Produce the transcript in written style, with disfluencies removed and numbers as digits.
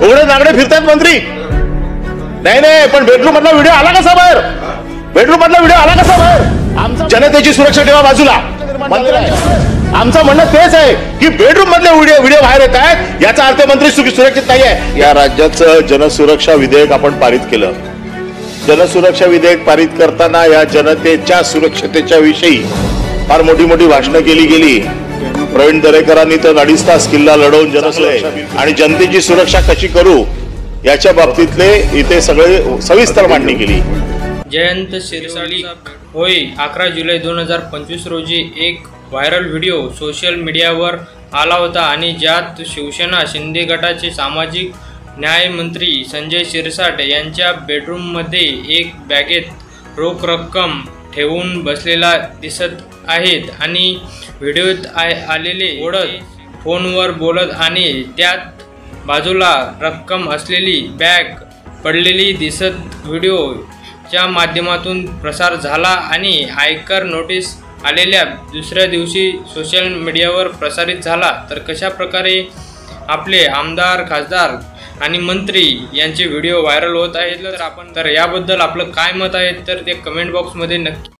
उघडे नागडे फिरतात मंत्री. नाही नाही, पण बेडरूम मधला व्हिडिओ आला कसा बाहेर? बेडरूम मधला व्हिडिओ आला कसा बाहेर? आमचा जनतेची सुरक्षा ठेवा बाजूला. आमचं म्हणणं तेच आहे की बेडरूम मधले व्हिडिओ बाहेर येत आहेत, याचा अर्थ मंत्री सुरक्षित नाही आहे. या राज्याचं जनसुरक्षा विधेयक आपण पारित केलं. जनसुरक्षा विधेयक पारित करताना या जनतेच्या सुरक्षतेच्या विषयी फार मोठी मोठी भाषणं केली गेली. प्रवीण दरेकरांनी तर 2.5 तास किल्ला लढवून जनसुरक्षा आणि जनतेची सुरक्षा कशी करू याच्या बाबतीतले इथे सगळे सविस्तर मांडणी केली. जयंत शिरसाट होय 11 जुलै 2025 रोजी एक व्हायरल व्हिडिओ सोशल मीडियावर आला होता आणि ज्यात शिवसेना शिंदे गटाचे सामाजिक न्याय मंत्री संजय शिरसाट यांच्या बेडरूममध्ये एक बॅगेत रोख रक्कम ठेवून बसलेला दिसत आहेत आणि व्हिडिओत आलेले ओढत फोनवर बोलत आणि त्यात बाजूला रक्कम असलेली बॅग पडलेली दिसत व्हिडिओच्या माध्यमातून प्रसार झाला आणि आयकर नोटीस आलेल्या दुसऱ्या दिवशी सोशल मीडियावर प्रसारित झाला. तर कशा प्रकारे आपले आमदार, खासदार आणि मंत्री यांचे व्हिडिओ व्हायरल होत आहेत तर याबद्दल आपलं काय मत आहे तर ते कमेंट बॉक्समध्ये नक्की